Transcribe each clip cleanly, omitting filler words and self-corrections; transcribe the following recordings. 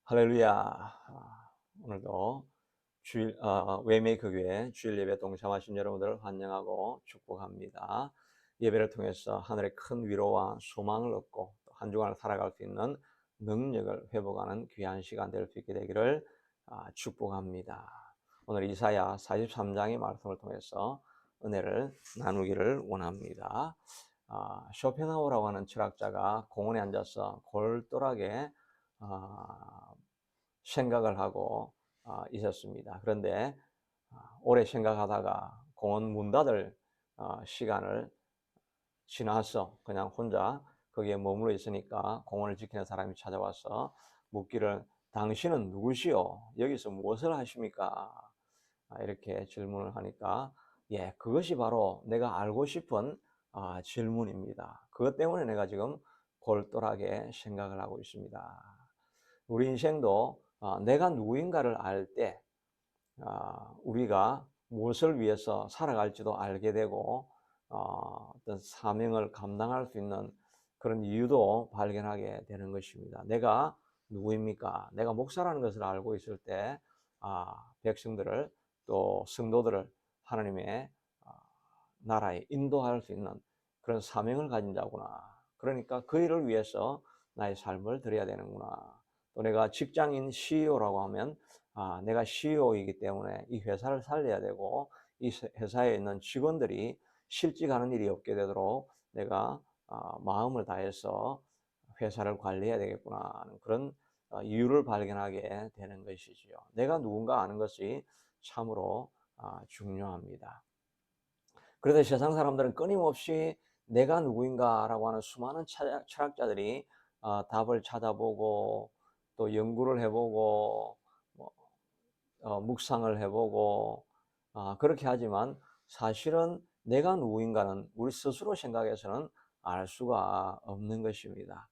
할렐루야. 오늘도 웨이메이커 교회 주일 예배 동참하신 여러분들을 환영하고 축복합니다. 예배를 통해서 하늘의 큰 위로와 소망을 얻고 또 한 주간을 살아갈 수 있는 능력을 회복하는 귀한 시간 될 수 있게 되기를 축복합니다. 오늘 이사야 43장의 말씀을 통해서 은혜를 나누기를 원합니다. 쇼펜하우라고 하는 철학자가 공원에 앉아서 골똘하게 생각을 하고 있었습니다. 그런데 오래 생각하다가 공원 문 닫을 시간을 지나서 그냥 혼자 거기에 머물러 있으니까 공원을 지키는 사람이 찾아와서 묻기를, 당신은 누구시오? 여기서 무엇을 하십니까? 이렇게 질문을 하니까, 예, 그것이 바로 내가 알고 싶은 질문입니다. 그것 때문에 내가 지금 골똘하게 생각을 하고 있습니다. 우리 인생도 내가 누구인가를 알 때 우리가 무엇을 위해서 살아갈지도 알게 되고 어떤 사명을 감당할 수 있는 그런 이유도 발견하게 되는 것입니다. 내가 누구입니까? 내가 목사라는 것을 알고 있을 때 백성들을 또 성도들을 하나님의 나라에 인도할 수 있는 그런 사명을 가진 자구나. 그러니까 그 일을 위해서 나의 삶을 드려야 되는구나. 또 내가 직장인 CEO라고 하면 내가 CEO이기 때문에 이 회사를 살려야 되고 이 회사에 있는 직원들이 실직하는 일이 없게 되도록 내가 마음을 다해서 회사를 관리해야 되겠구나 하는 그런 이유를 발견하게 되는 것이지요. 내가 누군가 아는 것이 참으로 중요합니다. 그래서 세상 사람들은 끊임없이 내가 누구인가라고 하는 수많은 철학자들이 답을 찾아보고 또 연구를 해보고 뭐, 묵상을 해보고 그렇게 하지만 사실은 내가 누구인가는 우리 스스로 생각해서는 알 수가 없는 것입니다.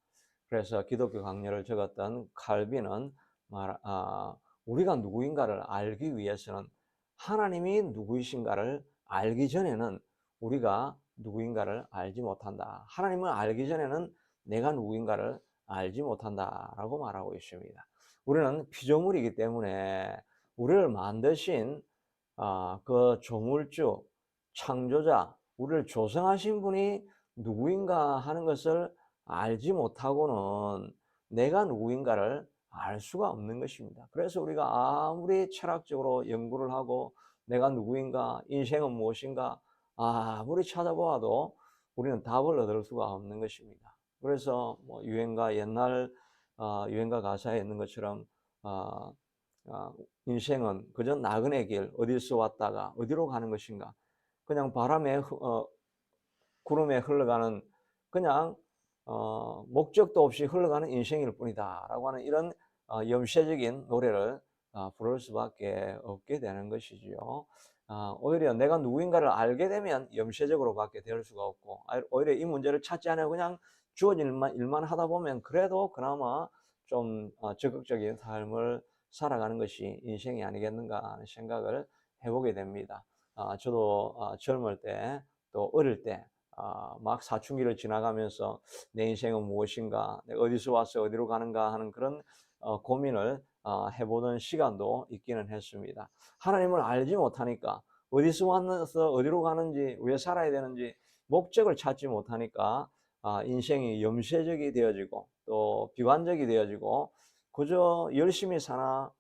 그래서 기독교 강요를 적었던 칼빈은 우리가 누구인가를 알기 위해서는 하나님이 누구이신가를 알기 전에는 우리가 누구인가를 알지 못한다. 하나님을 알기 전에는 내가 누구인가를 알지 못한다라고 말하고 있습니다. 우리는 피조물이기 때문에 우리를 만드신 그 조물주, 창조자, 우리를 조성하신 분이 누구인가 하는 것을 알지 못하고는 내가 누구인가를 알 수가 없는 것입니다. 그래서 우리가 아무리 철학적으로 연구를 하고 내가 누구인가, 인생은 무엇인가 아무리 찾아보아도 우리는 답을 얻을 수가 없는 것입니다. 그래서 뭐 유행가, 옛날 유행가 가사에 있는 것처럼 인생은 그저 나그네 길, 어디서 왔다가 어디로 가는 것인가, 그냥 바람에 구름에 흘러가는 그냥 목적도 없이 흘러가는 인생일 뿐이다 라고 하는 이런 염세적인 노래를 부를 수밖에 없게 되는 것이지요. 오히려 내가 누구인가를 알게 되면 염세적으로 밖에 될 수가 없고, 오히려 이 문제를 찾지 않아 그냥 주어진 일만 하다 보면 그래도 그나마 좀 적극적인 삶을 살아가는 것이 인생이 아니겠는가 하는 생각을 해보게 됩니다. 저도 젊을 때 또 어릴 때 막 사춘기를 지나가면서 내 인생은 무엇인가, 내가 어디서 와서 어디로 가는가 하는 그런 고민을 해보는 시간도 있기는 했습니다. 하나님을 알지 못하니까 어디서 왔서 어디로 가는지, 왜 살아야 되는지 목적을 찾지 못하니까 인생이 염세적이 되어지고 또 비관적이 되어지고 그저 열심히 사나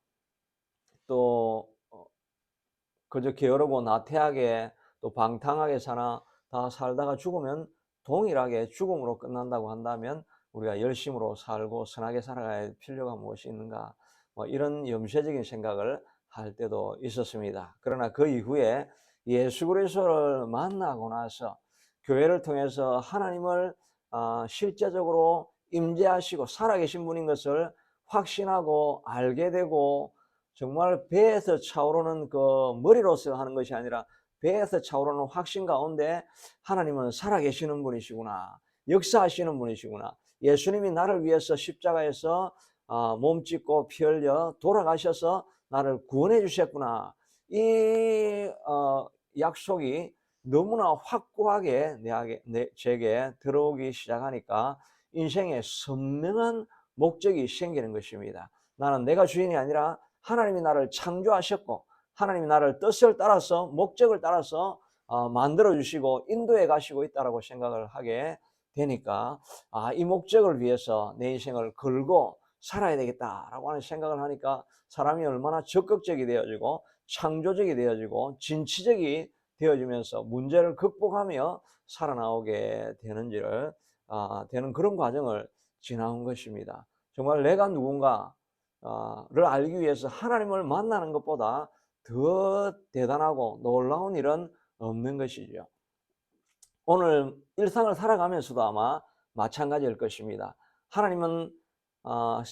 또 그저 게으르고 나태하게 또 방탕하게 사나 다 살다가 죽으면 동일하게 죽음으로 끝난다고 한다면 우리가 열심으로 살고 선하게 살아갈 필요가 무엇이 있는가, 뭐 이런 염세적인 생각을 할 때도 있었습니다. 그러나 그 이후에 예수 그리스도를 만나고 나서 교회를 통해서 하나님을 실제적으로 임재하시고 살아계신 분인 것을 확신하고 알게 되고, 정말 배에서 차오르는 그 머리로서 하는 것이 아니라 배에서 차오르는 확신 가운데 하나님은 살아계시는 분이시구나, 역사하시는 분이시구나, 예수님이 나를 위해서 십자가에서 몸짓고 피 흘려 돌아가셔서 나를 구원해 주셨구나, 이 약속이 너무나 확고하게 제게 들어오기 시작하니까 인생에 선명한 목적이 생기는 것입니다. 나는 내가 주인이 아니라 하나님이 나를 창조하셨고 하나님이 나를 뜻을 따라서 목적을 따라서 만들어 주시고 인도해 가시고 있다라고 생각을 하게 되니까 이 목적을 위해서 내 인생을 걸고 살아야 되겠다라고 하는 생각을 하니까 사람이 얼마나 적극적이 되어지고 창조적이 되어지고 진취적이 되어지면서 문제를 극복하며 살아나오게 되는지를 되는 그런 과정을 지나온 것입니다. 정말 내가 누군가를 알기 위해서 하나님을 만나는 것보다 더 대단하고 놀라운 일은 없는 것이죠. 오늘 일상을 살아가면서도 아마 마찬가지일 것입니다. 하나님은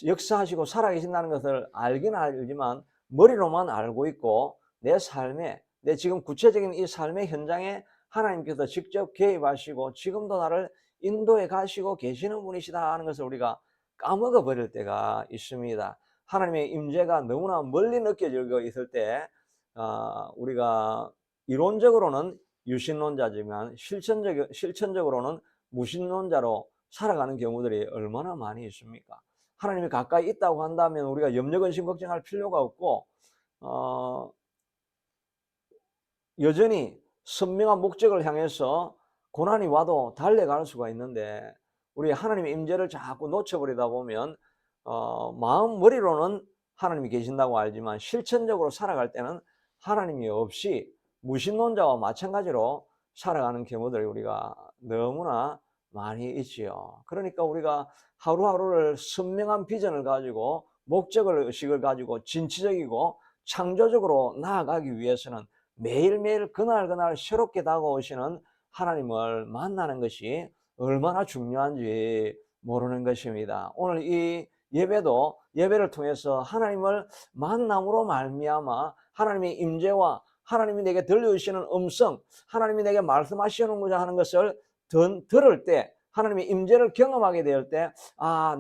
역사하시고 살아계신다는 것을 알긴 알지만 머리로만 알고 있고 내 삶에, 내 지금 구체적인 이 삶의 현장에 하나님께서 직접 개입하시고 지금도 나를 인도해 가시고 계시는 분이시다 하는 것을 우리가 까먹어 버릴 때가 있습니다. 하나님의 임재가 너무나 멀리 느껴지고 있을 때 우리가 이론적으로는 유신론자지만 실천적으로는 무신론자로 살아가는 경우들이 얼마나 많이 있습니까? 하나님이 가까이 있다고 한다면 우리가 염려 근심 걱정할 필요가 없고 여전히 선명한 목적을 향해서 고난이 와도 달려갈 수가 있는데 우리 하나님의 임재를 자꾸 놓쳐버리다 보면 마음 머리로는 하나님이 계신다고 알지만 실천적으로 살아갈 때는 하나님이 없이 무신론자와 마찬가지로 살아가는 경우들이 우리가 너무나 많이 있지요. 그러니까 우리가 하루하루를 선명한 비전을 가지고 목적을 의식을 가지고 진취적이고 창조적으로 나아가기 위해서는 매일매일 그날 새롭게 다가오시는 하나님을 만나는 것이 얼마나 중요한지 모르는 것입니다. 오늘 이 예배를 통해서 하나님을 만남으로 말미암아 하나님의 임재와 하나님이 내게 들려주시는 음성, 하나님이 내게 말씀하시는구나 하는 것을 들을 때 하나님의 임재를 경험하게 될 때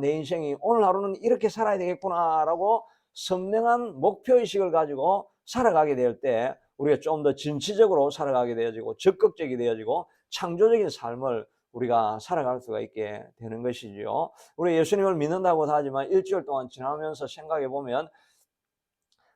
내 인생이 오늘 하루는 이렇게 살아야 되겠구나라고 선명한 목표의식을 가지고 살아가게 될 때 우리가 좀 더 진취적으로 살아가게 되어지고 적극적이 되어지고 창조적인 삶을 우리가 살아갈 수가 있게 되는 것이지요. 우리 예수님을 믿는다고 하지만 일주일 동안 지나면서 생각해 보면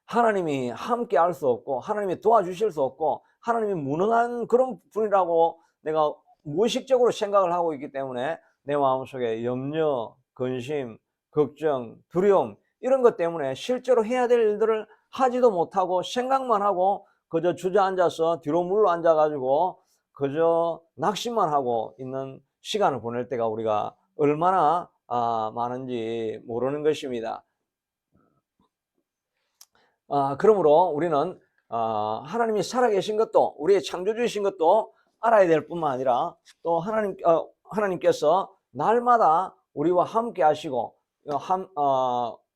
하나님이 함께 할 수 없고 하나님이 도와주실 수 없고 하나님이 무능한 그런 분이라고 내가 무의식적으로 생각을 하고 있기 때문에 내 마음속에 염려, 근심, 걱정, 두려움 이런 것 때문에 실제로 해야 될 일들을 하지도 못하고 생각만 하고 그저 주저앉아서 뒤로 물러 앉아가지고 그저 낙심만 하고 있는 시간을 보낼 때가 우리가 얼마나 많은지 모르는 것입니다. 그러므로 우리는 하나님이 살아계신 것도 우리의 창조주이신 것도 알아야 될 뿐만 아니라 또 하나님께서 날마다 우리와 함께 하시고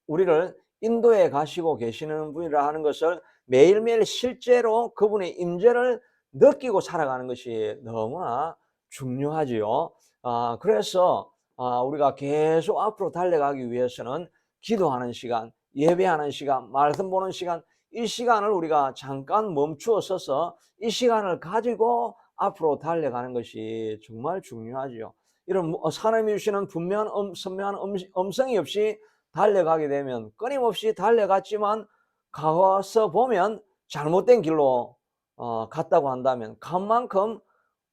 우리를 인도해 가시고 계시는 분이라 하는 것을 매일매일 실제로 그분의 임재를 느끼고 살아가는 것이 너무나 중요하지요. 그래서 우리가 계속 앞으로 달려가기 위해서는 기도하는 시간, 예배하는 시간, 말씀 보는 시간, 이 시간을 우리가 잠깐 멈추어 서서 이 시간을 가지고 앞으로 달려가는 것이 정말 중요하죠. 이런 하나님이 주시는 분명한 선명한 음성이 없이 달려가게 되면 끊임없이 달려갔지만 가서 보면 잘못된 길로 갔다고 한다면 간 만큼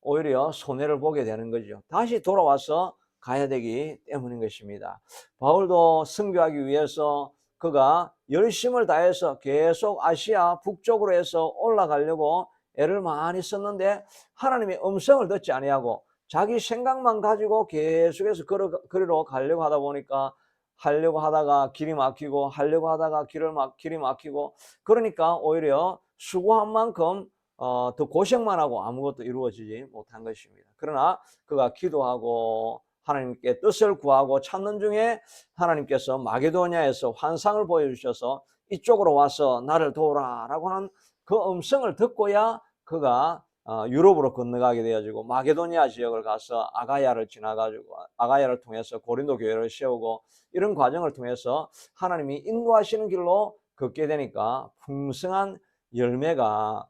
오히려 손해를 보게 되는 거죠. 다시 돌아와서 가야 되기 때문인 것입니다. 바울도 선교하기 위해서 그가 열심을 다해서 계속 아시아 북쪽으로 해서 올라가려고 애를 많이 썼는데 하나님의 음성을 듣지 아니하고 자기 생각만 가지고 계속해서 그리로 가려고 하다 보니까 하려고 하다가 길이 막히고 하려고 하다가 길이 막히고 그러니까 오히려 수고한 만큼 더 고생만 하고 아무것도 이루어지지 못한 것입니다. 그러나 그가 기도하고 하나님께 뜻을 구하고 찾는 중에 하나님께서 마게도냐에서 환상을 보여주셔서 이쪽으로 와서 나를 도우라라고 하는 그 음성을 듣고야 그가 유럽으로 건너가게 되어지고 마게도니아 지역을 가서 아가야를 지나가지고 아가야를 통해서 고린도 교회를 세우고 이런 과정을 통해서 하나님이 인도하시는 길로 걷게 되니까 풍성한 열매가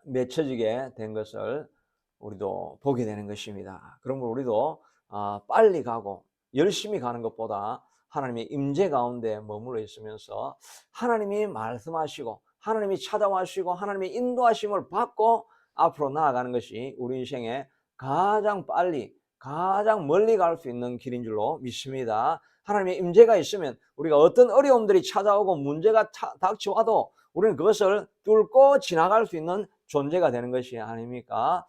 맺혀지게 된 것을 우리도 보게 되는 것입니다. 그러므로 우리도 빨리 가고 열심히 가는 것보다 하나님의 임재 가운데 머물러 있으면서 하나님이 말씀하시고 하나님이 찾아와시고 하나님의 인도하심을 받고 앞으로 나아가는 것이 우리 인생에 가장 빨리 가장 멀리 갈 수 있는 길인 줄로 믿습니다. 하나님의 임재가 있으면 우리가 어떤 어려움들이 찾아오고 문제가 닥쳐와도 우리는 그것을 뚫고 지나갈 수 있는 존재가 되는 것이 아닙니까?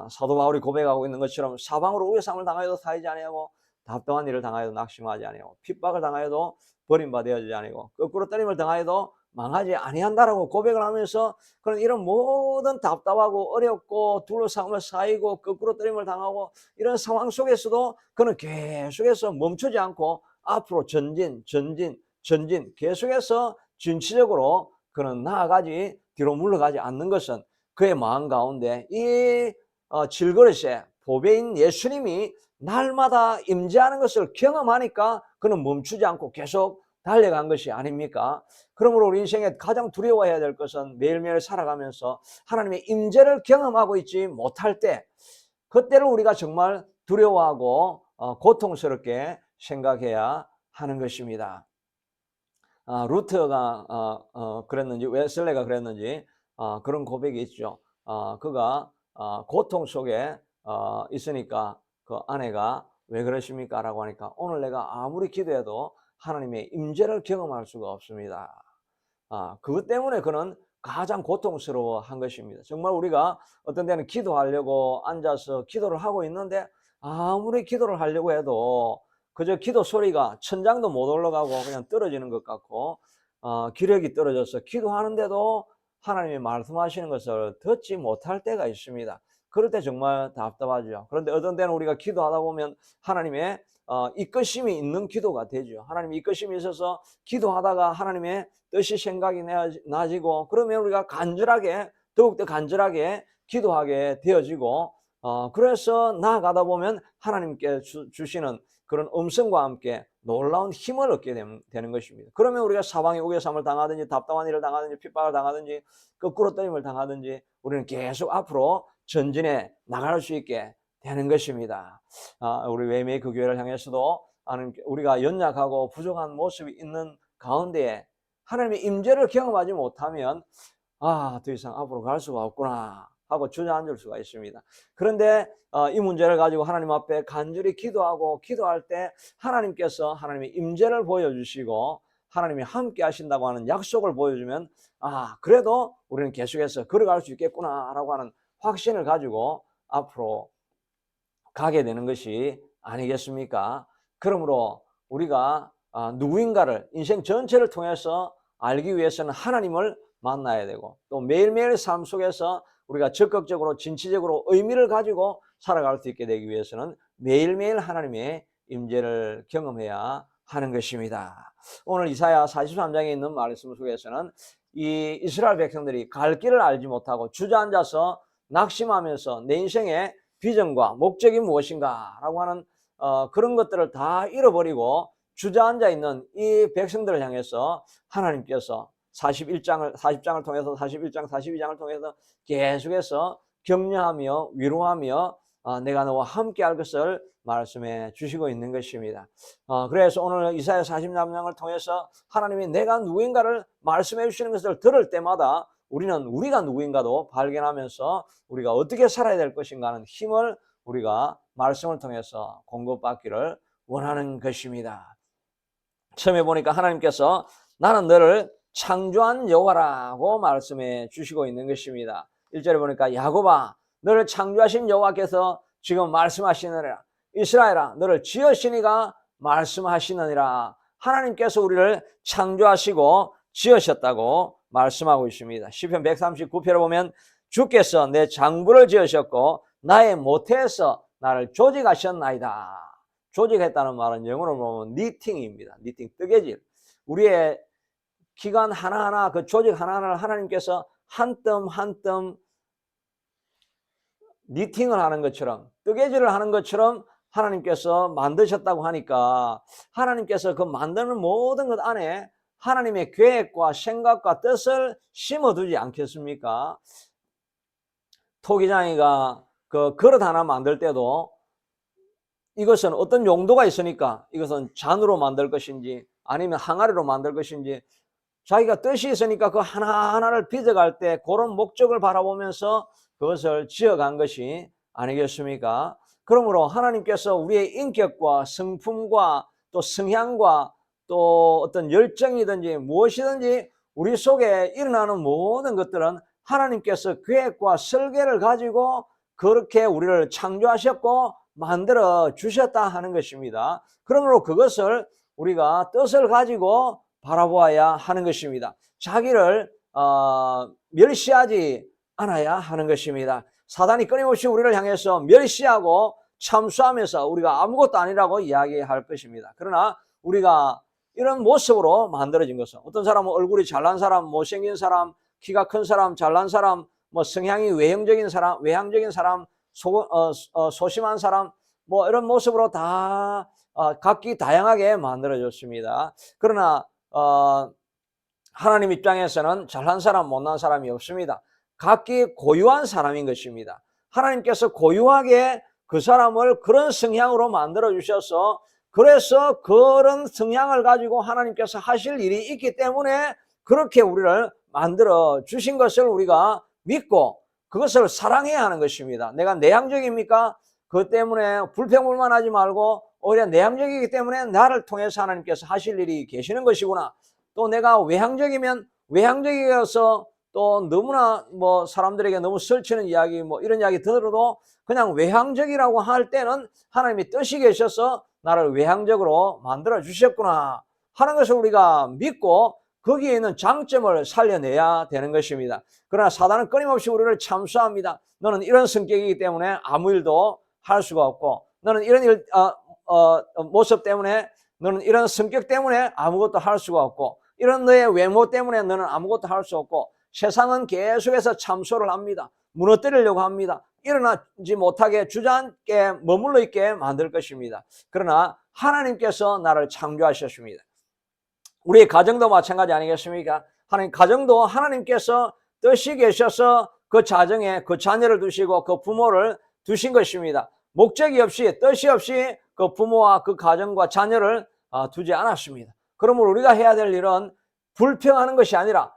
사도 바울이 고백하고 있는 것처럼 사방으로 우회삼을 당하여도 사이지 아니하고 답답한 일을 당하여도 낙심하지 아니하고 핍박을 당하여도 버림받아야지 아니고 거꾸로 때림을 당하여도 망하지 아니한다라고 고백을 하면서 그런 이런 모든 답답하고 어렵고 둘러싸움을 쌓이고 거꾸로 때림을 당하고 이런 상황 속에서도 그는 계속해서 멈추지 않고 앞으로 전진 계속해서 진취적으로 그는 나아가지 뒤로 물러가지 않는 것은 그의 마음 가운데 이 질그릇에 보배인 예수님이 날마다 임재하는 것을 경험하니까 그는 멈추지 않고 계속 달려간 것이 아닙니까? 그러므로 우리 인생에 가장 두려워해야 될 것은 매일매일 살아가면서 하나님의 임재를 경험하고 있지 못할 때 그때를 우리가 정말 두려워하고 고통스럽게 생각해야 하는 것입니다. 루터가 그랬는지 웨슬레가 그랬는지 그런 고백이 있죠. 그가 고통 속에 있으니까 그 아내가 왜 그러십니까? 라고 하니까 오늘 내가 아무리 기도해도 하나님의 임재를 경험할 수가 없습니다. 그것 때문에 그는 가장 고통스러워한 것입니다. 정말 우리가 어떤 때는 기도하려고 앉아서 기도를 하고 있는데 아무리 기도를 하려고 해도 그저 기도 소리가 천장도 못 올라가고 그냥 떨어지는 것 같고 기력이 떨어져서 기도하는데도 하나님이 말씀하시는 것을 듣지 못할 때가 있습니다. 그럴 때 정말 답답하죠. 그런데 어떤 때는 우리가 기도하다 보면 하나님의 이끄심이 있는 기도가 되죠. 하나님의 이끄심이 있어서 기도하다가 하나님의 뜻이 생각이 나지고 그러면 우리가 간절하게 더욱더 간절하게 기도하게 되어지고 그래서 나아가다 보면 하나님께 주시는 그런 음성과 함께 놀라운 힘을 얻게 되는 것입니다. 그러면 우리가 사방에 우겨삼을 당하든지 답답한 일을 당하든지 핍박을 당하든지 거꾸로 떠임을 당하든지 우리는 계속 앞으로 전진해 나갈 수 있게 되는 것입니다. 우리 웨이메이크 교회를 향해서도 우리가 연약하고 부족한 모습이 있는 가운데에 하나님의 임재를 경험하지 못하면 더 이상 앞으로 갈 수가 없구나 하고 주저앉을 수가 있습니다. 그런데 이 문제를 가지고 하나님 앞에 간절히 기도할 때 하나님께서 하나님의 임재를 보여주시고 하나님이 함께 하신다고 하는 약속을 보여주면 그래도 우리는 계속해서 걸어갈 수 있겠구나 라고 하는 확신을 가지고 앞으로 가게 되는 것이 아니겠습니까? 그러므로 우리가 누구인가를 인생 전체를 통해서 알기 위해서는 하나님을 만나야 되고 또 매일매일 삶 속에서 우리가 적극적으로 진취적으로 의미를 가지고 살아갈 수 있게 되기 위해서는 매일매일 하나님의 임재를 경험해야 하는 것입니다. 오늘 이사야 43장에 있는 말씀 속에서는 이 이스라엘 백성들이 갈 길을 알지 못하고 주저앉아서 낙심하면서 내 인생의 비전과 목적이 무엇인가 라고 하는 그런 것들을 다 잃어버리고 주저앉아 있는 이 백성들을 향해서 하나님께서 40장을 통해서 41장 42장을 통해서 계속해서 격려하며 위로하며 내가 너와 함께 할 것을 말씀해 주시고 있는 것입니다. 그래서 오늘 이사야 43장을 통해서 하나님이 내가 누구인가를 말씀해 주시는 것을 들을 때마다 우리는 우리가 누구인가도 발견하면서 우리가 어떻게 살아야 될 것인가 하는 힘을 우리가 말씀을 통해서 공급받기를 원하는 것입니다. 처음에 보니까 하나님께서 나는 너를 창조한 여호와라고 말씀해 주시고 있는 것입니다. 1절에 보니까 야곱아 너를 창조하신 여호와께서 지금 말씀하시느니라. 이스라엘아 너를 지으시니가 말씀하시느니라. 하나님께서 우리를 창조하시고 지으셨다고 말씀하고 있습니다. 시편 139편을 보면 주께서 내 장부를 지으셨고 나의 모태에서 나를 조직하셨나이다. 조직했다는 말은 영어로 보면 니팅입니다. 니팅, 뜨개질. 우리의 기관 하나하나 그 조직 하나하나를 하나님께서 한 뼘 한 뼘 니팅을 하는 것처럼 뜨개질을 하는 것처럼 하나님께서 만드셨다고 하니까 하나님께서 그 만드는 모든 것 안에 하나님의 계획과 생각과 뜻을 심어두지 않겠습니까? 토기장이가 그 그릇 하나 만들 때도 이것은 어떤 용도가 있으니까 이것은 잔으로 만들 것인지 아니면 항아리로 만들 것인지 자기가 뜻이 있으니까 그 하나하나를 빚어갈 때 그런 목적을 바라보면서 그것을 지어간 것이 아니겠습니까? 그러므로 하나님께서 우리의 인격과 성품과 또 성향과 또 어떤 열정이든지 무엇이든지 우리 속에 일어나는 모든 것들은 하나님께서 계획과 설계를 가지고 그렇게 우리를 창조하셨고 만들어 주셨다 하는 것입니다. 그러므로 그것을 우리가 뜻을 가지고 바라보아야 하는 것입니다. 자기를 멸시하지 않아야 하는 것입니다. 사단이 끊임없이 우리를 향해서 멸시하고 참수하면서 우리가 아무것도 아니라고 이야기할 것입니다. 그러나 우리가 이런 모습으로 만들어진 것은 어떤 사람은 얼굴이 잘난 사람, 못생긴 사람, 키가 큰 사람, 잘난 사람, 뭐 성향이 외향적인 사람, 소심한 사람, 뭐 이런 모습으로 다 각기 다양하게 만들어졌습니다. 그러나 하나님 입장에서는 잘난 사람, 못난 사람이 없습니다. 각기 고유한 사람인 것입니다. 하나님께서 고유하게 그 사람을 그런 성향으로 만들어 주셔서 그래서 그런 성향을 가지고 하나님께서 하실 일이 있기 때문에 그렇게 우리를 만들어 주신 것을 우리가 믿고 그것을 사랑해야 하는 것입니다. 내가 내향적입니까? 그것 때문에 불평불만하지 말고 오히려 내향적이기 때문에 나를 통해서 하나님께서 하실 일이 계시는 것이구나. 또 내가 외향적이면 외향적이어서 또 너무나 뭐 사람들에게 너무 설치는 이야기 뭐 이런 이야기 들어도 그냥 외향적이라고 할 때는 하나님이 뜻이 계셔서 나를 외향적으로 만들어 주셨구나 하는 것을 우리가 믿고 거기에 있는 장점을 살려내야 되는 것입니다. 그러나 사단은 끊임없이 우리를 참수합니다. 너는 이런 성격이기 때문에 아무 일도 할 수가 없고 너는 이런 모습 때문에 너는 이런 성격 때문에 아무것도 할 수가 없고 이런 너의 외모 때문에 너는 아무것도 할 수 없고 세상은 계속해서 참소를 합니다. 무너뜨리려고 합니다. 일어나지 못하게 주저앉게 머물러 있게 만들 것입니다. 그러나 하나님께서 나를 창조하셨습니다. 우리의 가정도 마찬가지 아니겠습니까? 가정도 하나님께서 뜻이 계셔서 그 자정에 그 자녀를 두시고 그 부모를 두신 것입니다. 목적이 없이 뜻이 없이 그 부모와 그 가정과 자녀를 두지 않았습니다. 그러므로 우리가 해야 될 일은 불평하는 것이 아니라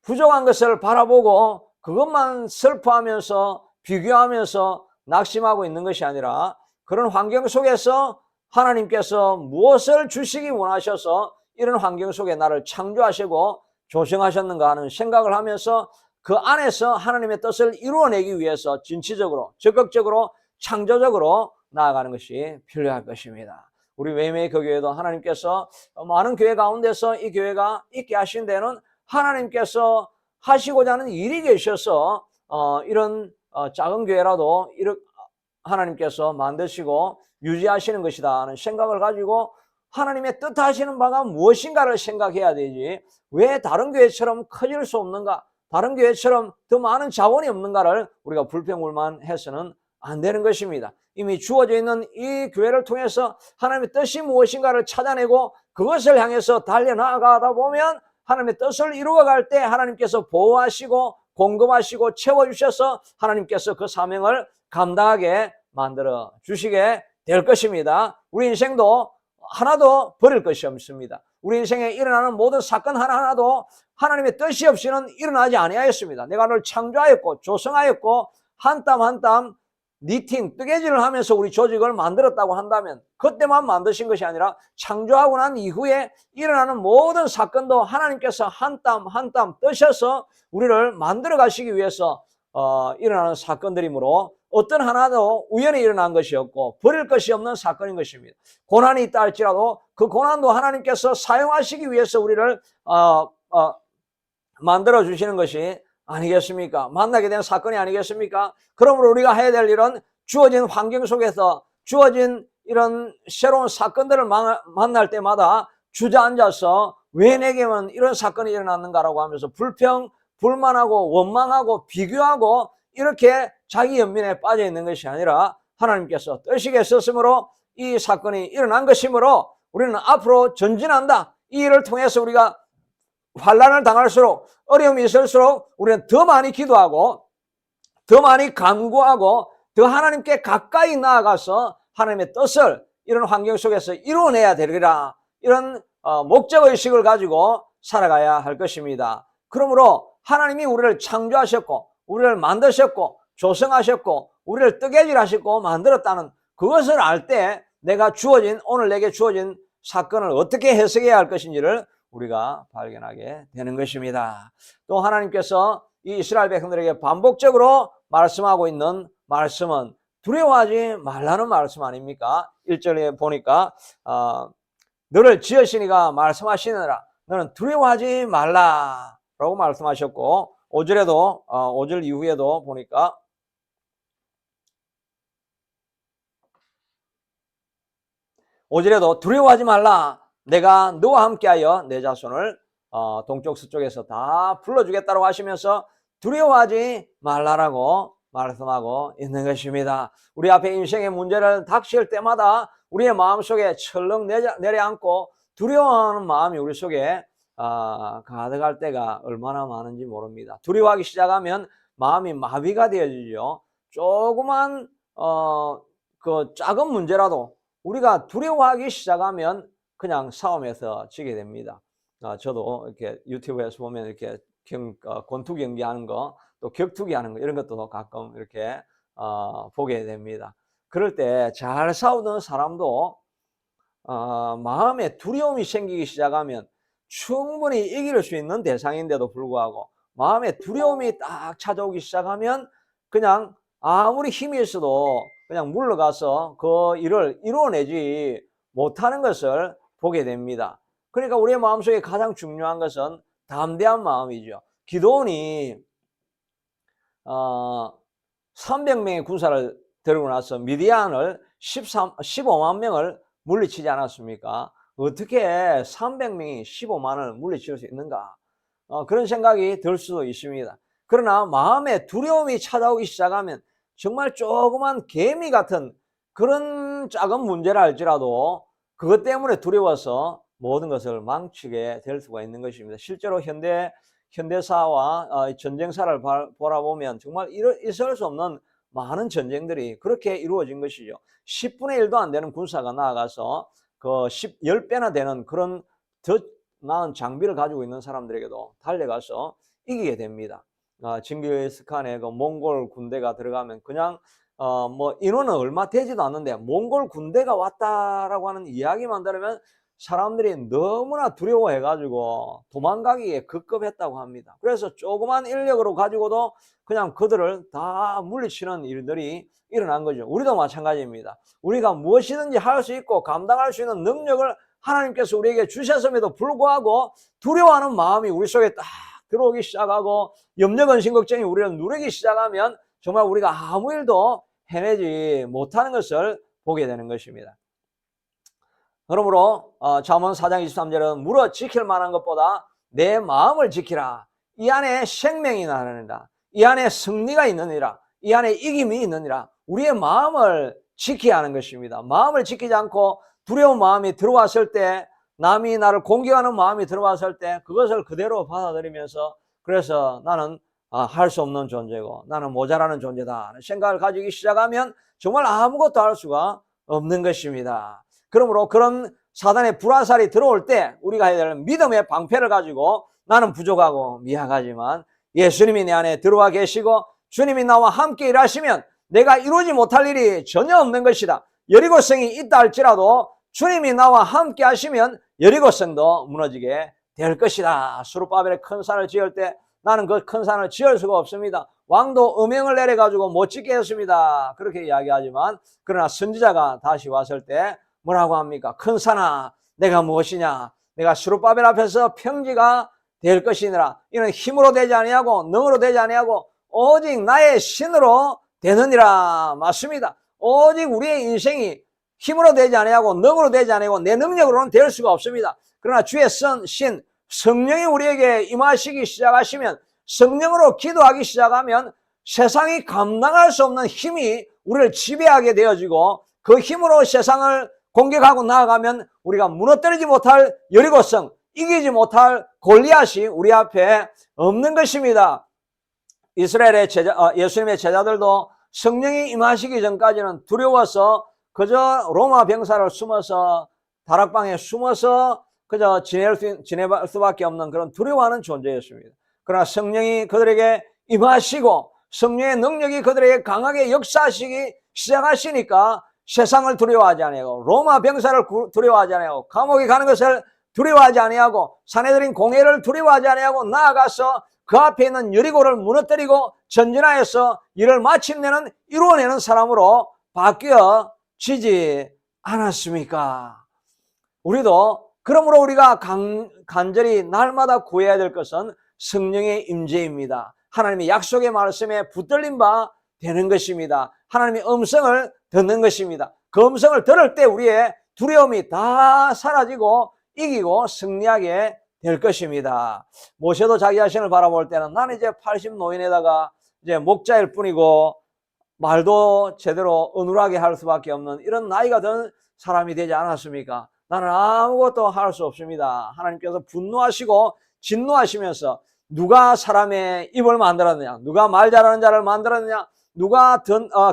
부족한 것을 바라보고 그것만 슬퍼하면서 비교하면서 낙심하고 있는 것이 아니라 그런 환경 속에서 하나님께서 무엇을 주시기 원하셔서 이런 환경 속에 나를 창조하시고 조성하셨는가 하는 생각을 하면서 그 안에서 하나님의 뜻을 이루어내기 위해서 진취적으로 적극적으로 창조적으로 나아가는 것이 필요할 것입니다. 우리 웨이메이커 그 교회도 하나님께서 많은 교회 가운데서 이 교회가 있게 하신 데는 하나님께서 하시고자 하는 일이 계셔서 이런 작은 교회라도 하나님께서 만드시고 유지하시는 것이다 하는 생각을 가지고 하나님의 뜻하시는 바가 무엇인가를 생각해야 되지 왜 다른 교회처럼 커질 수 없는가, 다른 교회처럼 더 많은 자원이 없는가를 우리가 불평불만해서는 안 되는 것입니다. 이미 주어져 있는 이 교회를 통해서 하나님의 뜻이 무엇인가를 찾아내고 그것을 향해서 달려나가다 보면 하나님의 뜻을 이루어갈 때 하나님께서 보호하시고 공급하시고 채워주셔서 하나님께서 그 사명을 감당하게 만들어 주시게 될 것입니다. 우리 인생도 하나도 버릴 것이 없습니다. 우리 인생에 일어나는 모든 사건 하나하나도 하나님의 뜻이 없이는 일어나지 아니하였습니다. 내가 너를 창조하였고 조성하였고 한 땀 한 땀 니팅, 뜨개질을 하면서 우리 조직을 만들었다고 한다면 그때만 만드신 것이 아니라 창조하고 난 이후에 일어나는 모든 사건도 하나님께서 한 땀 한 땀 뜨셔서 우리를 만들어 가시기 위해서 일어나는 사건들이므로 어떤 하나도 우연히 일어난 것이었고 버릴 것이 없는 사건인 것입니다. 고난이 있다 할지라도 그 고난도 하나님께서 사용하시기 위해서 우리를 만들어 주시는 것이 아니겠습니까? 만나게 된 사건이 아니겠습니까? 그러므로 우리가 해야 될 일은 주어진 환경 속에서 주어진 이런 새로운 사건들을 만날 때마다 주저앉아서 왜 내게만 이런 사건이 일어났는가라고 하면서 불만하고 원망하고 비교하고 이렇게 자기 연민에 빠져 있는 것이 아니라 하나님께서 뜻이 계셨으므로 이 사건이 일어난 것이므로 우리는 앞으로 전진한다. 이 일을 통해서 우리가 환난을 당할수록 어려움이 있을수록 우리는 더 많이 기도하고 더 많이 간구하고 더 하나님께 가까이 나아가서 하나님의 뜻을 이런 환경 속에서 이루어내야 되리라. 이런 목적의식을 가지고 살아가야 할 것입니다. 그러므로 하나님이 우리를 창조하셨고 우리를 만드셨고 조성하셨고 우리를 뜨개질하셨고 만들었다는 그것을 알 때 내가 오늘 내게 주어진 사건을 어떻게 해석해야 할 것인지를 우리가 발견하게 되는 것입니다. 또 하나님께서 이 이스라엘 백성들에게 반복적으로 말씀하고 있는 말씀은 두려워하지 말라는 말씀 아닙니까? 1절에 보니까 너를 지으시니가 말씀하시느라 너는 두려워하지 말라라고 말씀하셨고 5절 이후에도 보니까 5절에도 두려워하지 말라. 내가 너와 함께하여 내 자손을 동쪽 서쪽에서 다 불러주겠다고 하시면서 두려워하지 말라라고 말씀하고 있는 것입니다. 우리 앞에 인생의 문제를 닥칠 때마다 우리의 마음속에 철렁 내려앉고 두려워하는 마음이 우리 속에 가득할 때가 얼마나 많은지 모릅니다. 두려워하기 시작하면 마음이 마비가 되어지죠. 조그만 그 작은 문제라도 우리가 두려워하기 시작하면 그냥 싸움에서 지게 됩니다. 저도 이렇게 유튜브에서 보면 이렇게 권투 경기하는 거, 또 격투기 하는 거 이런 것도 가끔 이렇게 보게 됩니다. 그럴 때 잘 싸우던 사람도 마음에 두려움이 생기기 시작하면 충분히 이길 수 있는 대상인데도 불구하고 마음에 두려움이 딱 찾아오기 시작하면 그냥 아무리 힘이 있어도 그냥 물러가서 그 일을 이루어내지 못하는 것을 보게 됩니다. 그러니까 우리의 마음속에 가장 중요한 것은 담대한 마음이죠. 기드온이 300명의 군사를 데리고 나서 미디안을 15만 명을 물리치지 않았습니까? 어떻게 300명이 15만을 물리칠 수 있는가? 그런 생각이 들 수도 있습니다. 그러나 마음에 두려움이 찾아오기 시작하면 정말 조그만 개미 같은 그런 작은 문제라 할지라도 그것 때문에 두려워서 모든 것을 망치게 될 수가 있는 것입니다. 실제로 현대사와 전쟁사를 바라보면 정말 있을 수 없는 많은 전쟁들이 그렇게 이루어진 것이죠. 10분의 1도 안 되는 군사가 나아가서 그 10배나 되는 그런 더 나은 장비를 가지고 있는 사람들에게도 달려가서 이기게 됩니다. 징기스칸의 그 몽골 군대가 들어가면 그냥 뭐 인원은 얼마 되지도 않는데 몽골 군대가 왔다라고 하는 이야기만 들으면 사람들이 너무나 두려워해 가지고 도망가기에 급급했다고 합니다. 그래서 조그만 인력으로 가지고도 그냥 그들을 다 물리치는 일들이 일어난 거죠. 우리도 마찬가지입니다. 우리가 무엇이든지 할 수 있고 감당할 수 있는 능력을 하나님께서 우리에게 주셨음에도 불구하고 두려워하는 마음이 우리 속에 딱 들어오기 시작하고 염려, 근심, 걱정이 우리를 누르기 시작하면 정말 우리가 아무 일도 해내지 못하는 것을 보게 되는 것입니다. 그러므로 잠언 4장 23절은 물어 지킬 만한 것보다 내 마음을 지키라. 이 안에 생명이 나느니라. 이 안에 승리가 있느니라. 이 안에 이김이 있느니라. 우리의 마음을 지켜야 하는 것입니다. 마음을 지키지 않고 두려운 마음이 들어왔을 때, 남이 나를 공격하는 마음이 들어왔을 때 그것을 그대로 받아들이면서 그래서 나는 할 수 없는 존재고 나는 모자라는 존재다 생각을 가지기 시작하면 정말 아무것도 할 수가 없는 것입니다. 그러므로 그런 사단의 불화살이 들어올 때 우리가 해야 될 믿음의 방패를 가지고 나는 부족하고 미약하지만 예수님이 내 안에 들어와 계시고 주님이 나와 함께 일하시면 내가 이루지 못할 일이 전혀 없는 것이다. 여리고성이 있다 할지라도 주님이 나와 함께 하시면 여리고성도 무너지게 될 것이다. 수르바벨의 큰 산을 지을 때 나는 그 큰 산을 지을 수가 없습니다. 왕도 음행을 내려가지고 못 짓게 했습니다. 그렇게 이야기하지만 그러나 선지자가 다시 왔을 때 뭐라고 합니까? 큰 산아 내가 무엇이냐? 내가 수르바벨 앞에서 평지가 될 것이니라. 이는 힘으로 되지 아니하고 능으로 되지 아니하고 오직 나의 신으로 되느니라. 맞습니다. 오직 우리의 인생이 힘으로 되지 아니하고 능으로 되지 아니하고 내 능력으로는 될 수가 없습니다. 그러나 주의 신 성령이 우리에게 임하시기 시작하시면 성령으로 기도하기 시작하면 세상이 감당할 수 없는 힘이 우리를 지배하게 되어지고 그 힘으로 세상을 공격하고 나아가면 우리가 무너뜨리지 못할 여리고성, 이기지 못할 골리앗이 우리 앞에 없는 것입니다. 이스라엘의 예수님의 제자들도 성령이 임하시기 전까지는 두려워서 그저 로마 병사를 숨어서 다락방에 숨어서 그저 지낼 수밖에 없는 그런 두려워하는 존재였습니다. 그러나 성령이 그들에게 임하시고 성령의 능력이 그들에게 강하게 역사하시기 시작하시니까 세상을 두려워하지 아니하고 로마 병사를 두려워하지 아니하고 감옥에 가는 것을 두려워하지 아니하고 사내들인 공회를 두려워하지 아니하고 나아가서 그 앞에 있는 여리고를 무너뜨리고 전진하여서 이를 마침내는 이루어내는 사람으로 바뀌어지지 않았습니까? 우리도 그러므로 우리가 간절히 날마다 구해야 될 것은 성령의 임재입니다. 하나님의 약속의 말씀에 붙들린 바 되는 것입니다. 하나님의 음성을 듣는 것입니다. 그 음성을 들을 때 우리의 두려움이 다 사라지고 이기고 승리하게 될 것입니다. 모세도 자기 자신을 바라볼 때는 나는 이제 80 노인에다가 이제 목자일 뿐이고 말도 제대로 어눌하게 할 수밖에 없는 이런 나이가 든 사람이 되지 않았습니까? 나는 아무것도 할 수 없습니다. 하나님께서 분노하시고 진노하시면서 누가 사람의 입을 만들었느냐, 누가 말 잘하는 자를 만들었느냐, 누가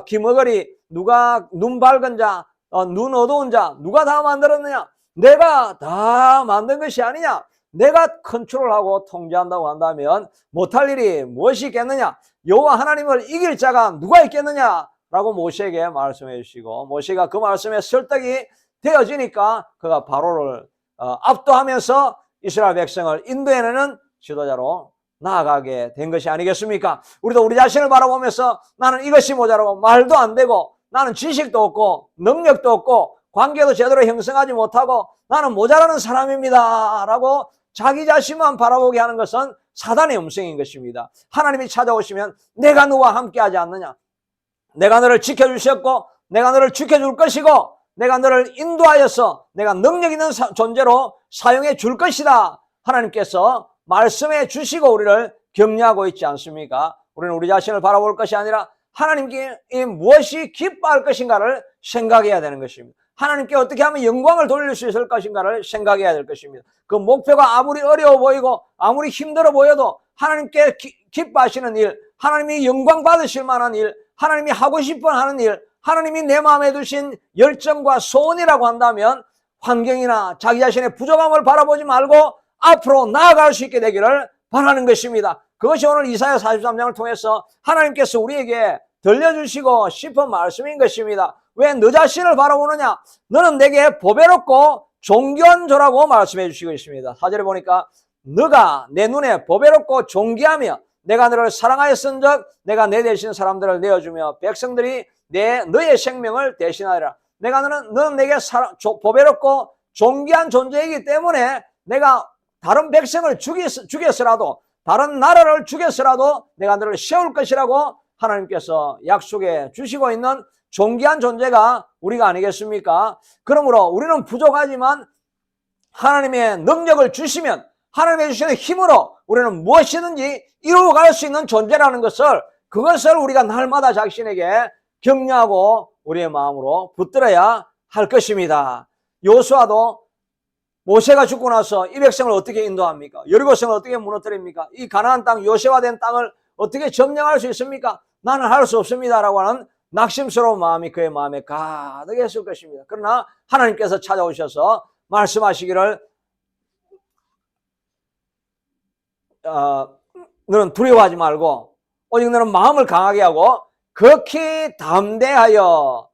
기머거리, 누가 눈 밝은 자, 눈 어두운 자, 누가 다 만들었느냐? 내가 다 만든 것이 아니냐? 내가 컨트롤하고 통제한다고 한다면 못할 일이 무엇이 있겠느냐? 여호와 하나님을 이길 자가 누가 있겠느냐? 라고 모세에게 말씀해 주시고 모세가 그 말씀에 설득이 되어지니까 그가 바로를 압도하면서 이스라엘 백성을 인도해내는 지도자로 나아가게 된 것이 아니겠습니까? 우리도 우리 자신을 바라보면서 나는 이것이 모자라고 말도 안 되고 나는 지식도 없고 능력도 없고 관계도 제대로 형성하지 못하고 나는 모자라는 사람입니다 라고 자기 자신만 바라보게 하는 것은 사단의 음성인 것입니다. 하나님이 찾아오시면 내가 너와 함께 하지 않느냐, 내가 너를 지켜주셨고 내가 너를 지켜줄 것이고 내가 너를 인도하여서 내가 능력 있는 존재로 사용해 줄 것이다. 하나님께서 말씀해 주시고 우리를 격려하고 있지 않습니까? 우리는 우리 자신을 바라볼 것이 아니라 하나님께 무엇이 기뻐할 것인가를 생각해야 되는 것입니다. 하나님께 어떻게 하면 영광을 돌릴 수 있을 것인가를 생각해야 될 것입니다. 그 목표가 아무리 어려워 보이고 아무리 힘들어 보여도 하나님께 기뻐하시는 일, 하나님이 영광 받으실 만한 일, 하나님이 하고 싶어 하는 일, 하나님이 내 마음에 두신 열정과 소원이라고 한다면 환경이나 자기 자신의 부족함을 바라보지 말고 앞으로 나아갈 수 있게 되기를 바라는 것입니다. 그것이 오늘 이사야 43장을 통해서 하나님께서 우리에게 들려주시고 싶은 말씀인 것입니다. 왜 너 자신을 바라보느냐? 너는 내게 보배롭고 존귀한 조라고 말씀해 주시고 있습니다. 4절에 보니까 너가 내 눈에 보배롭고 존귀하며 내가 너를 사랑하였은즉 내가 내 대신 사람들을 내어주며 백성들이 너의 생명을 대신하리라. 너는 내게 보배롭고 존귀한 존재이기 때문에 내가 다른 백성을 죽였으라도 다른 나라를 죽였으라도 내가 너를 세울 것이라고 하나님께서 약속해 주시고 있는 존귀한 존재가 우리가 아니겠습니까? 그러므로 우리는 부족하지만 하나님의 능력을 주시면 하나님의 주시는 힘으로 우리는 무엇이든지 이루어갈 수 있는 존재라는 그것을 우리가 날마다 자신에게 격려하고 우리의 마음으로 붙들어야 할 것입니다. 여호수아도 모세가 죽고 나서 이 백성을 어떻게 인도합니까? 여리고성을 어떻게 무너뜨립니까? 이 가나안 땅, 요새화된 땅을 어떻게 점령할 수 있습니까? 나는 할 수 없습니다라고 하는 낙심스러운 마음이 그의 마음에 가득했을 것입니다. 그러나 하나님께서 찾아오셔서 말씀하시기를 너는 두려워하지 말고 오직 너는 마음을 강하게 하고 극히 담대하여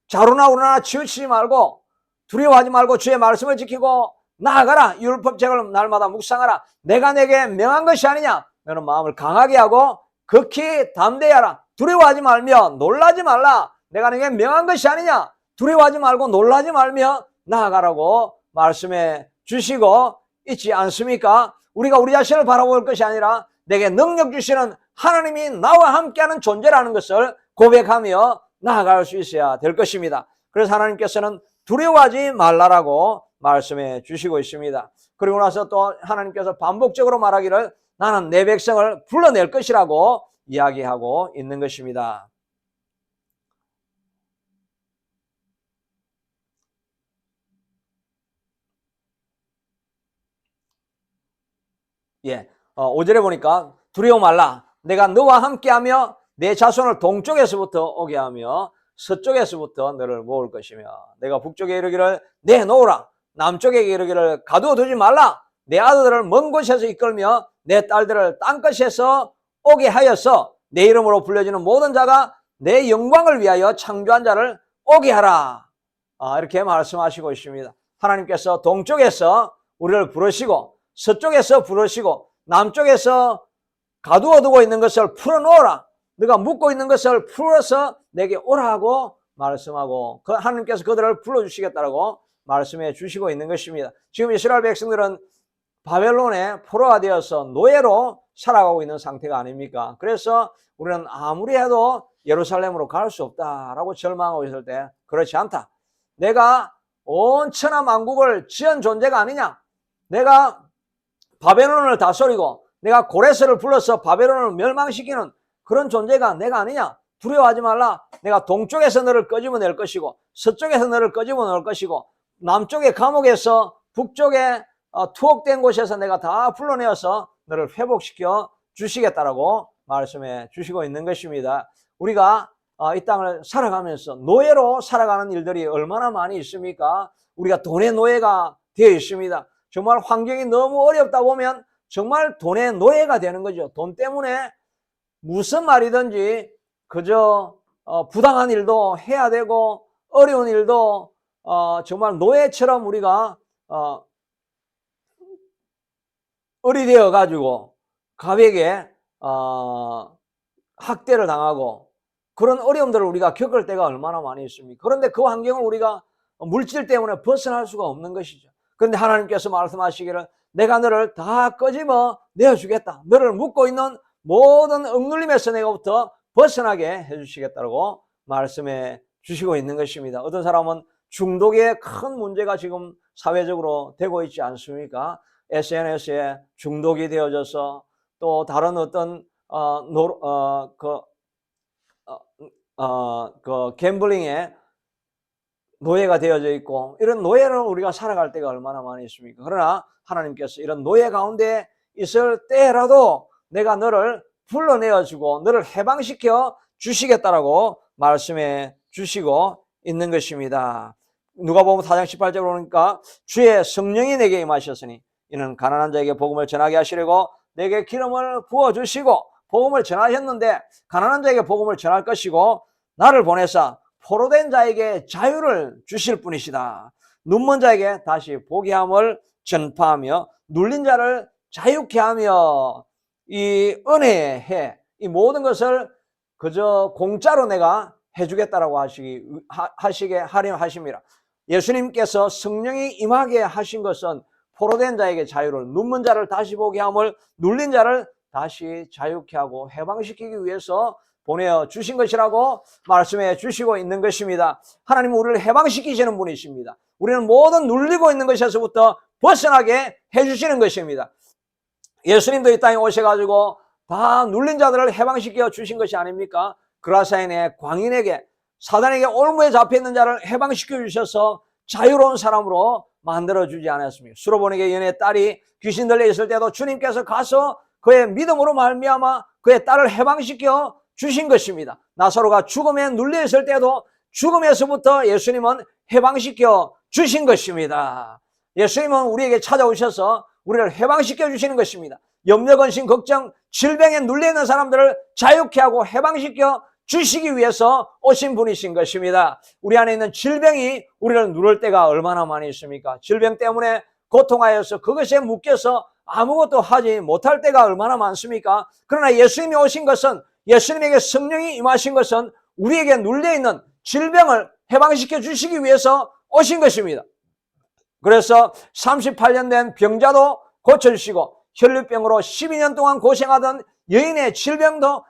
자루나 우루나 치우치지 말고 두려워하지 말고 주의 말씀을 지키고 나아가라. 율법책을 날마다 묵상하라. 내가 내게 명한 것이 아니냐. 너는 마음을 강하게 하고 극히 담대하라. 두려워하지 말며 놀라지 말라. 내가 내게 명한 것이 아니냐. 두려워하지 말고 놀라지 말며 나아가라고 말씀해 주시고 있지 않습니까? 우리가 우리 자신을 바라볼 것이 아니라 내게 능력 주시는 하나님이 나와 함께하는 존재라는 것을 고백하며 나아갈 수 있어야 될 것입니다. 그래서 하나님께서는 두려워하지 말라라고 말씀해 주시고 있습니다. 그리고 나서 또 하나님께서 반복적으로 말하기를 나는 내 백성을 불러낼 것이라고 이야기하고 있는 것입니다. 예, 5절에 보니까 두려워 말라. 내가 너와 함께하며 내 자손을 동쪽에서부터 오게 하며 서쪽에서부터 너를 모을 것이며 내가 북쪽에 이르기를 내놓으라 남쪽에 이르기를 가두어 두지 말라 내 아들들을 먼 곳에서 이끌며 내 딸들을 땅끝에서 오게 하여서 내 이름으로 불려지는 모든 자가 내 영광을 위하여 창조한 자를 오게 하라. 이렇게 말씀하시고 있습니다. 하나님께서 동쪽에서 우리를 부르시고 서쪽에서 부르시고 남쪽에서 가두어 두고 있는 것을 풀어놓으라. 네가 묶고 있는 것을 풀어서 내게 오라고 말씀하고 하나님께서 그들을 불러주시겠다라고 말씀해 주시고 있는 것입니다. 지금 이스라엘 백성들은 바벨론의 포로가 되어서 노예로 살아가고 있는 상태가 아닙니까? 그래서 우리는 아무리 해도 예루살렘으로 갈 수 없다라고 절망하고 있을 때 그렇지 않다. 내가 온 천하 만국을 지은 존재가 아니냐? 내가 바벨론을 다스리고 내가 고레스를 불러서 바벨론을 멸망시키는 그런 존재가 내가 아니냐? 두려워하지 말라. 내가 동쪽에서 너를 끄집어낼 것이고 서쪽에서 너를 끄집어낼 것이고 남쪽의 감옥에서 북쪽에 투옥된 곳에서 내가 다 불러내어서 너를 회복시켜 주시겠다라고 말씀해 주시고 있는 것입니다. 우리가 이 땅을 살아가면서 노예로 살아가는 일들이 얼마나 많이 있습니까? 우리가 돈의 노예가 되어 있습니다. 정말 환경이 너무 어렵다 보면 정말 돈의 노예가 되는 거죠. 돈 때문에 무슨 말이든지 그저 부당한 일도 해야 되고 어려운 일도 정말 노예처럼 우리가 어리되어 가지고 가백에 학대를 당하고 그런 어려움들을 우리가 겪을 때가 얼마나 많이 있습니까? 그런데 그 환경을 우리가 물질 때문에 벗어날 수가 없는 것이죠. 그런데 하나님께서 말씀하시기를 내가 너를 다 끄집어 내어주겠다. 너를 묶고 있는 모든 억눌림에서 내가부터 벗어나게 해주시겠다고 말씀해 주시고 있는 것입니다. 어떤 사람은 중독의 큰 문제가 지금 사회적으로 되고 있지 않습니까? SNS에 중독이 되어져서 또 다른 어떤 갬블링에 노예가 되어져 있고 이런 노예로 우리가 살아갈 때가 얼마나 많이 있습니까? 그러나 하나님께서 이런 노예 가운데 있을 때라도 내가 너를 불러내어주고 너를 해방시켜 주시겠다라고 말씀해 주시고 있는 것입니다. 누가복음 4장 18절에 보니까 주의 성령이 내게 임하셨으니 이는 가난한 자에게 복음을 전하게 하시려고 내게 기름을 부어주시고 복음을 전하셨는데 가난한 자에게 복음을 전할 것이고 나를 보내사 포로된 자에게 자유를 주실 분이시다. 눈먼 자에게 다시 보게 함을 전파하며 눌린 자를 자유케 하며 이 은혜의 해, 이 모든 것을 그저 공짜로 내가 해주겠다라고 하시게 하려 하십니다. 예수님께서 성령이 임하게 하신 것은 포로된 자에게 자유를, 눈먼 자를 다시 보게 함을, 눌린 자를 다시 자유케 하고 해방시키기 위해서 보내주신 것이라고 말씀해 주시고 있는 것입니다. 하나님은 우리를 해방시키시는 분이십니다. 우리는 모든 눌리고 있는 것에서부터 벗어나게 해주시는 것입니다. 예수님도 이 땅에 오셔가지고 다 눌린 자들을 해방시켜 주신 것이 아닙니까? 그라사인의 광인에게 사단에게 올무에 잡혀있는 자를 해방시켜 주셔서 자유로운 사람으로 만들어주지 않았습니까? 수로보니게 연의 딸이 귀신 들려 있을 때도 주님께서 가서 그의 믿음으로 말미암아 그의 딸을 해방시켜 주신 것입니다. 나사로가 죽음에 눌려 있을 때도 죽음에서부터 예수님은 해방시켜 주신 것입니다. 예수님은 우리에게 찾아오셔서 우리를 해방시켜 주시는 것입니다. 염려, 근심, 걱정, 질병에 눌려 있는 사람들을 자유케 하고 해방시켜 주시기 위해서 오신 분이신 것입니다. 우리 안에 있는 질병이 우리를 누를 때가 얼마나 많이 있습니까? 질병 때문에 고통하여서 그것에 묶여서 아무것도 하지 못할 때가 얼마나 많습니까? 그러나 예수님이 오신 것은, 예수님에게 성령이 임하신 것은 우리에게 눌려있는 질병을 해방시켜 주시기 위해서 오신 것입니다. 그래서 38년 된 병자도 고쳐주시고 혈류병으로 12년 동안 고생하던 여인의 질병도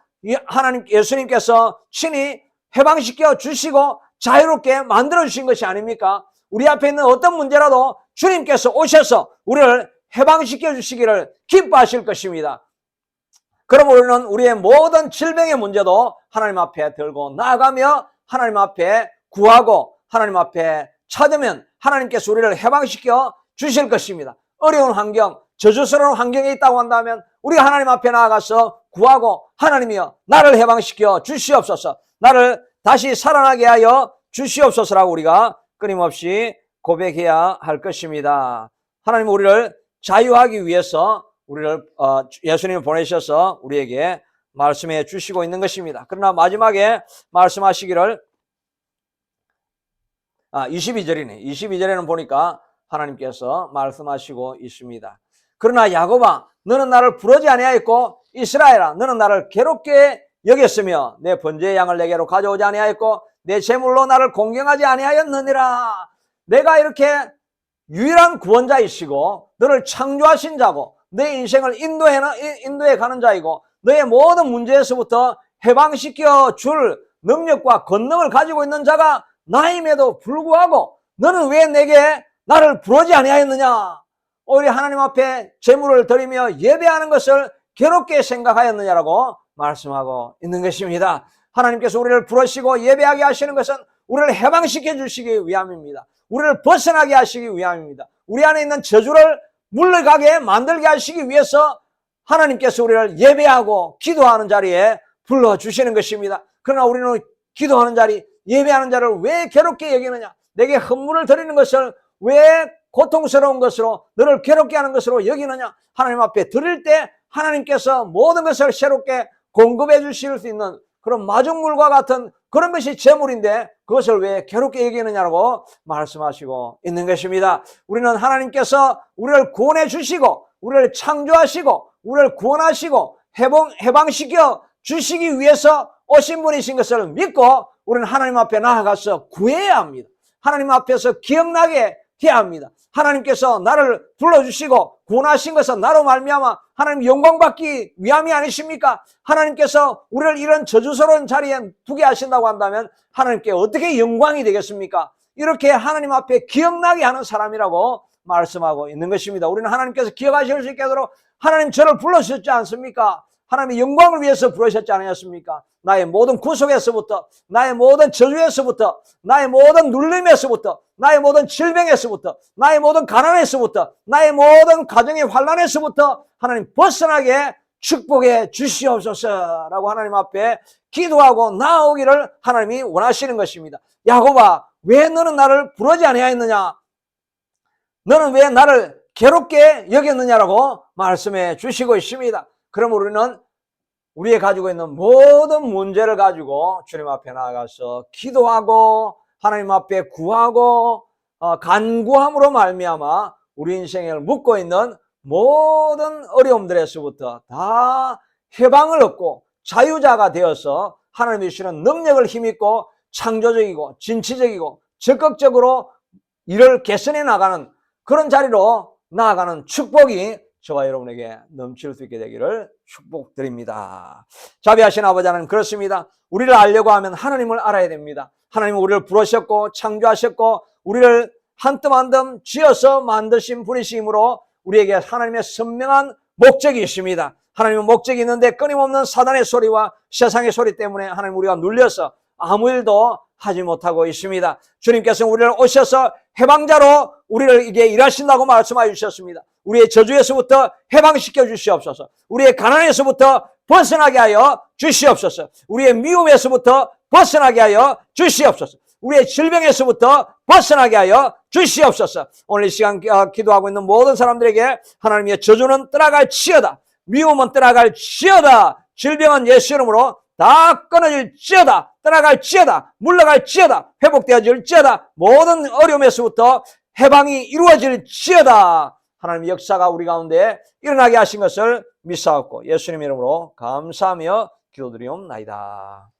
하나님 예수님께서 친히 해방시켜 주시고 자유롭게 만들어 주신 것이 아닙니까? 우리 앞에 있는 어떤 문제라도 주님께서 오셔서 우리를 해방시켜 주시기를 기뻐하실 것입니다. 그럼 우리는 우리의 모든 질병의 문제도 하나님 앞에 들고 나아가며 하나님 앞에 구하고 하나님 앞에 찾으면 하나님께서 우리를 해방시켜 주실 것입니다. 어려운 환경, 저주스러운 환경에 있다고 한다면 우리가 하나님 앞에 나아가서 구하고 하나님이여 나를 해방시켜 주시옵소서, 나를 다시 살아나게 하여 주시옵소서라고 우리가 끊임없이 고백해야 할 것입니다. 하나님 우리를 자유하기 위해서 우리를 예수님을 보내셔서 우리에게 말씀해 주시고 있는 것입니다. 그러나 마지막에 말씀하시기를 22절이네. 22절에는 보니까 하나님께서 말씀하시고 있습니다. 그러나 야곱아 너는 나를 부르지 아니하였고 이스라엘아 너는 나를 괴롭게 여겼으며 내 번제의 양을 내게로 가져오지 아니하였고 내 제물로 나를 공경하지 아니하였느니라. 내가 이렇게 유일한 구원자이시고 너를 창조하신 자고 내 인생을 인도해 가는 자이고 너의 모든 문제에서부터 해방시켜 줄 능력과 권능을 가지고 있는 자가 나임에도 불구하고 너는 왜 내게 나를 부르지 아니하였느냐? 오히려 하나님 앞에 제물을 드리며 예배하는 것을 괴롭게 생각하였느냐라고 말씀하고 있는 것입니다. 하나님께서 우리를 부르시고 예배하게 하시는 것은 우리를 해방시켜 주시기 위함입니다. 우리를 벗어나게 하시기 위함입니다. 우리 안에 있는 저주를 물러가게 만들게 하시기 위해서 하나님께서 우리를 예배하고 기도하는 자리에 불러주시는 것입니다. 그러나 우리는 기도하는 자리, 예배하는 자를 왜 괴롭게 여기느냐? 내게 헌물을 드리는 것을 왜 고통스러운 것으로 너를 괴롭게 하는 것으로 여기느냐? 하나님 앞에 드릴 때 하나님께서 모든 것을 새롭게 공급해 주실 수 있는 그런 마중물과 같은 그런 것이 제물인데 그것을 왜 괴롭게 여기느냐고 말씀하시고 있는 것입니다. 우리는 하나님께서 우리를 구원해 주시고 우리를 창조하시고 우리를 구원하시고 해방시켜 주시기 위해서 오신 분이신 것을 믿고 우리는 하나님 앞에 나아가서 구해야 합니다. 하나님 앞에서 기억나게 해야 합니다. 하나님께서 나를 불러주시고 구원하신 것은 나로 말미암아 하나님 영광받기 위함이 아니십니까? 하나님께서 우리를 이런 저주스러운 자리에 두게 하신다고 한다면 하나님께 어떻게 영광이 되겠습니까? 이렇게 하나님 앞에 기억나게 하는 사람이라고 말씀하고 있는 것입니다. 우리는 하나님께서 기억하실 수 있도록 하나님 저를 불러주셨지 않습니까? 하나님의 영광을 위해서 부르셨지 않았습니까? 나의 모든 구속에서부터 나의 모든 저주에서부터 나의 모든 눌림에서부터 나의 모든 질병에서부터 나의 모든 가난에서부터 나의 모든 가정의 환난에서부터 하나님 벗어나게 축복해 주시옵소서라고 하나님 앞에 기도하고 나아오기를 하나님이 원하시는 것입니다. 야곱아 왜 너는 나를 부르지 아니하였느냐? 너는 왜 나를 괴롭게 여겼느냐라고 말씀해 주시고 있습니다. 그럼 우리는 우리의 가지고 있는 모든 문제를 가지고 주님 앞에 나아가서 기도하고 하나님 앞에 구하고 간구함으로 말미암아 우리 인생을 묶고 있는 모든 어려움들에서부터 다 해방을 얻고 자유자가 되어서 하나님이 주시는 능력을 힘입고 창조적이고 진취적이고 적극적으로 일을 개선해 나가는 그런 자리로 나아가는 축복이 저와 여러분에게 넘칠 수 있게 되기를 축복드립니다. 자비하신 아버지 하나님 그렇습니다. 우리를 알려고 하면 하나님을 알아야 됩니다. 하나님은 우리를 부르셨고 창조하셨고 우리를 한 뜸 한 뜸 쥐어서 만드신 분이시므로 우리에게 하나님의 선명한 목적이 있습니다. 하나님의 목적이 있는데 끊임없는 사단의 소리와 세상의 소리 때문에 하나님 우리가 눌려서 아무 일도 하지 못하고 있습니다. 주님께서 우리를 오셔서 해방자로 우리를 이게 일하신다고 말씀해 주셨습니다. 우리의 저주에서부터 해방시켜 주시옵소서. 우리의 가난에서부터 벗어나게 하여 주시옵소서. 우리의 미움에서부터 벗어나게 하여 주시옵소서. 우리의 질병에서부터 벗어나게 하여 주시옵소서. 오늘 이 시간 기도하고 있는 모든 사람들에게 하나님의 저주는 떠나갈지어다. 미움은 떠나갈지어다. 질병은 예수 이름으로 다 끊어질지어다. 떠나갈지어다. 물러갈지어다. 회복되어질지어다. 모든 어려움에서부터 해방이 이루어질지어다. 하나님의 역사가 우리 가운데 일어나게 하신 것을 믿사옵고 예수님 이름으로 감사하며 기도드리옵나이다.